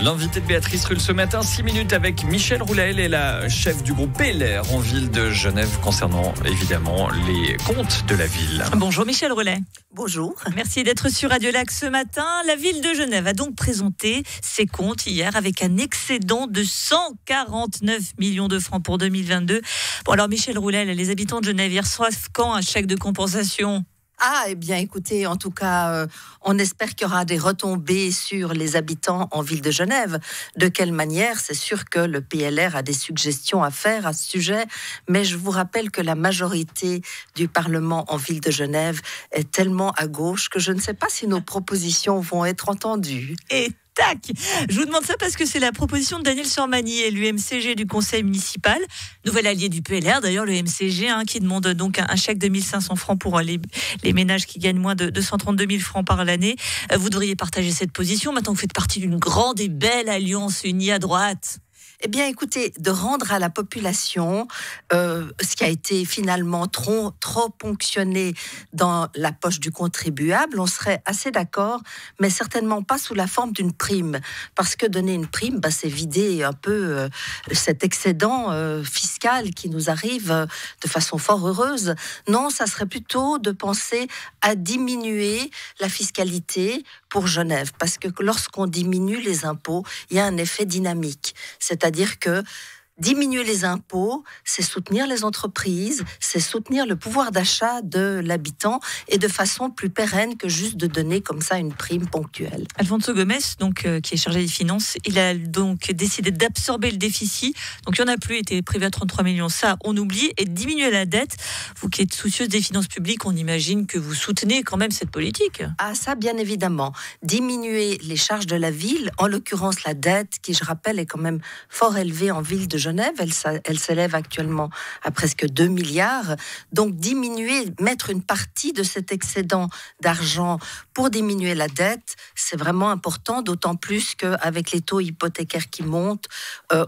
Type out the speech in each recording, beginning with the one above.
L'invité de Béatrice Rulle ce matin, 6 minutes avec Michèle Roulet, elle est la chef du groupe PLR en ville de Genève concernant évidemment les comptes de la ville. Bonjour Michèle Roulet. Bonjour. Merci d'être sur Radio Lac ce matin. La ville de Genève a donc présenté ses comptes hier avec un excédent de 149 millions de francs pour 2022. Bon alors Michèle Roulet, les habitants de Genève, ils reçoivent quand un chèque de compensation ? Eh bien, écoutez, en tout cas, on espère qu'il y aura des retombées sur les habitants en ville de Genève. De quelle manière ? C'est sûr que le PLR a des suggestions à faire à ce sujet, mais je vous rappelle que la majorité du Parlement en ville de Genève est tellement à gauche que je ne sais pas si nos propositions vont être entendues. Et tac ! Je vous demande ça parce que c'est la proposition de Daniel Sormani et l'UMCG du conseil municipal, nouvel allié du PLR d'ailleurs, le MCG, qui demande donc un chèque de 1 500 francs pour les ménages qui gagnent moins de 232 000 francs par l'année. Vous devriez partager cette position maintenant que vous faites partie d'une grande et belle alliance unie à droite. Eh bien, écoutez, de rendre à la population ce qui a été finalement trop ponctionné dans la poche du contribuable, on serait assez d'accord, mais certainement pas sous la forme d'une prime. Parce que donner une prime, c'est vider un peu cet excédent fiscal qui nous arrive de façon fort heureuse. Non, ça serait plutôt de penser à diminuer la fiscalité pour Genève. Parce que lorsqu'on diminue les impôts, il y a un effet dynamique. C'est-à-dire que diminuer les impôts, c'est soutenir les entreprises, c'est soutenir le pouvoir d'achat de l'habitant et de façon plus pérenne que juste de donner comme ça une prime ponctuelle. Alfonso Gomez, donc, qui est chargé des finances, il a donc décidé d'absorber le déficit. Donc il n'y en a plus, il était prévu à 33 millions, ça on oublie, et de diminuer la dette. Vous qui êtes soucieuse des finances publiques, on imagine que vous soutenez quand même cette politique. Ah ça, bien évidemment. Diminuer les charges de la ville, en l'occurrence la dette, qui je rappelle est quand même fort élevée en ville de Genève, elle s'élève actuellement à presque 2 milliards. Donc diminuer, mettre une partie de cet excédent d'argent pour diminuer la dette, c'est vraiment important, d'autant plus qu'avec les taux hypothécaires qui montent,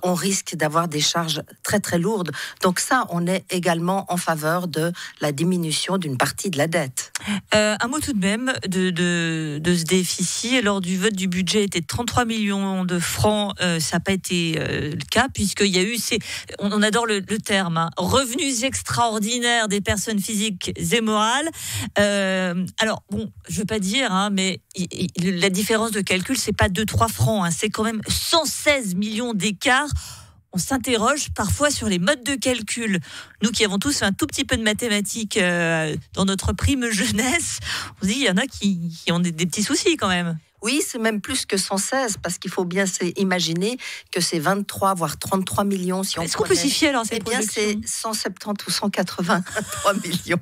on risque d'avoir des charges très très lourdes. Donc ça, on est également en faveur de la diminution d'une partie de la dette. Un mot tout de même de ce déficit. Lors du vote du budget était de 33 millions de francs. Ça n'a pas été le cas puisqu'il y a eu, on adore le terme, revenus extraordinaires des personnes physiques et morales. Alors bon, je veux pas dire, mais la différence de calcul, c'est pas 2-3 francs, c'est quand même 116 millions d'écart. On s'interroge parfois sur les modes de calcul. Nous qui avons tous fait un tout petit peu de mathématiques dans notre prime jeunesse, on se dit il y en a qui ont des petits soucis quand même. Oui, c'est même plus que 116, parce qu'il faut bien imaginer que c'est 23, voire 33 millions. Est-ce qu'on peut s'y fier alors cette projection ? Eh bien, c'est 170 ou 183 millions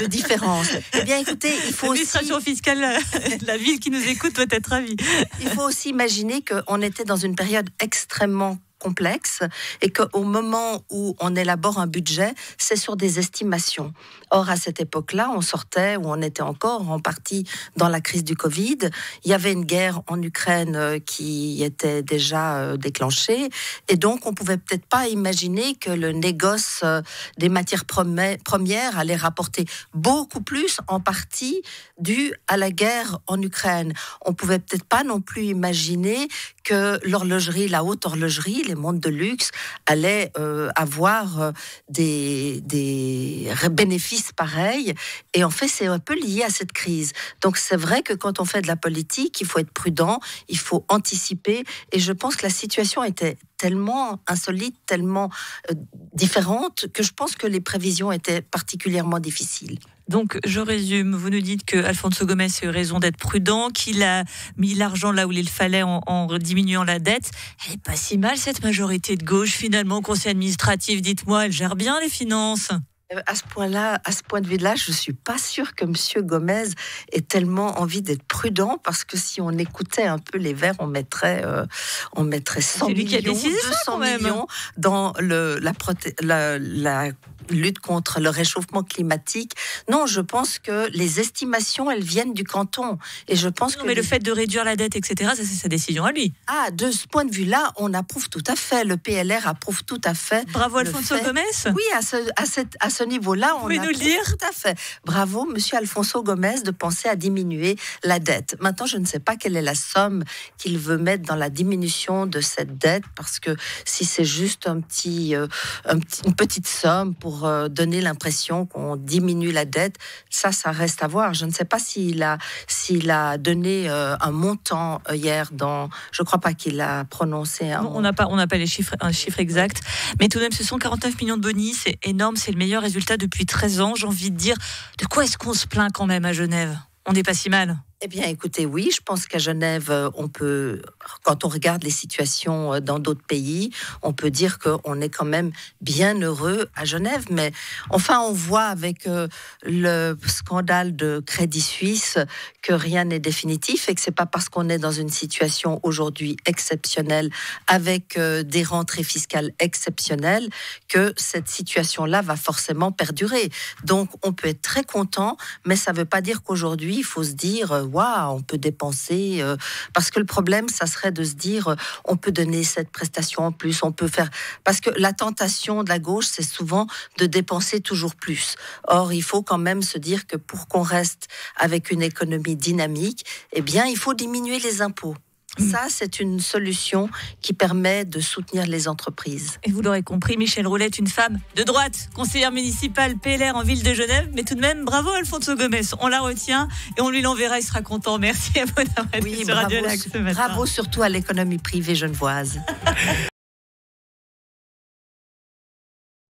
de différence. Eh bien, écoutez, il faut l'administration fiscale de la ville qui nous écoute doit être ravie. Il faut aussi imaginer qu'on était dans une période extrêmement complexe et qu'au moment où on élabore un budget, c'est sur des estimations. Or, à cette époque-là, on était encore en partie dans la crise du Covid. Il y avait une guerre en Ukraine qui était déjà déclenchée et donc on pouvait peut-être pas imaginer que le négoce des matières premières allait rapporter beaucoup plus, en partie dû à la guerre en Ukraine. On pouvait peut-être pas non plus imaginer que l'horlogerie, la haute horlogerie, les montres de luxe allaient avoir des bénéfices pareils. Et en fait, c'est un peu lié à cette crise. Donc, c'est vrai que quand on fait de la politique, il faut être prudent, il faut anticiper. Et je pense que la situation était tellement insolite, tellement différente, que je pense que les prévisions étaient particulièrement difficiles. Donc, je résume, vous nous dites que Alfonso Gomez a eu raison d'être prudent, qu'il a mis l'argent là où il fallait en diminuant la dette. Elle n'est pas si mal, cette majorité de gauche, finalement, au conseil administratif. Dites-moi, elle gère bien les finances ? À ce point de vue-là, je ne suis pas sûre que M. Gomez ait tellement envie d'être prudent, parce que si on écoutait un peu les Verts, on mettrait 100 millions, 200 millions dans la lutte contre le réchauffement climatique. Non, je pense que les estimations, elles viennent du canton. Et je pense mais le fait de réduire la dette, etc., ça, c'est sa décision à lui. Ah, de ce point de vue-là, on approuve tout à fait. Le PLR approuve tout à fait. Bravo Alfonso Gomez. Oui, à ce ce niveau-là, on pouvez a nous le dire ? tout à fait. Bravo, monsieur Alfonso Gomez, de penser à diminuer la dette. Maintenant, je ne sais pas quelle est la somme qu'il veut mettre dans la diminution de cette dette, parce que si c'est juste une petite somme pour donner l'impression qu'on diminue la dette, ça reste à voir. Je ne sais pas s'il a donné un montant hier je ne crois pas qu'il a prononcé un montant. On n'a pas un chiffre exact, mais tout de même, ce sont 49 millions de bonus, c'est énorme, c'est le meilleur résultat depuis 13 ans. J'ai envie de dire, de quoi est-ce qu'on se plaint quand même à Genève ? On n'est pas si mal. Eh bien, écoutez, oui, je pense qu'à Genève, quand on regarde les situations dans d'autres pays, on peut dire qu'on est quand même bien heureux à Genève. Mais enfin, on voit avec le scandale de Crédit Suisse que rien n'est définitif et que c'est pas parce qu'on est dans une situation aujourd'hui exceptionnelle avec des rentrées fiscales exceptionnelles que cette situation-là va forcément perdurer. Donc, on peut être très content, mais ça veut pas dire qu'aujourd'hui, il faut se dire waouh, on peut dépenser, parce que le problème, ça serait de se dire, on peut donner cette prestation en plus, on peut faire, parce que la tentation de la gauche, c'est souvent de dépenser toujours plus. Or, il faut quand même se dire que pour qu'on reste avec une économie dynamique, eh bien, il faut diminuer les impôts. Ça, c'est une solution qui permet de soutenir les entreprises. Et vous l'aurez compris, Michèle Roulet est une femme de droite, conseillère municipale PLR en ville de Genève. Mais tout de même, bravo Alfonso Gomez. On la retient et on lui l'enverra, il sera content. Merci à vous d'avoir été sur Radio Lac ce matin. Bravo surtout à l'économie privée genevoise.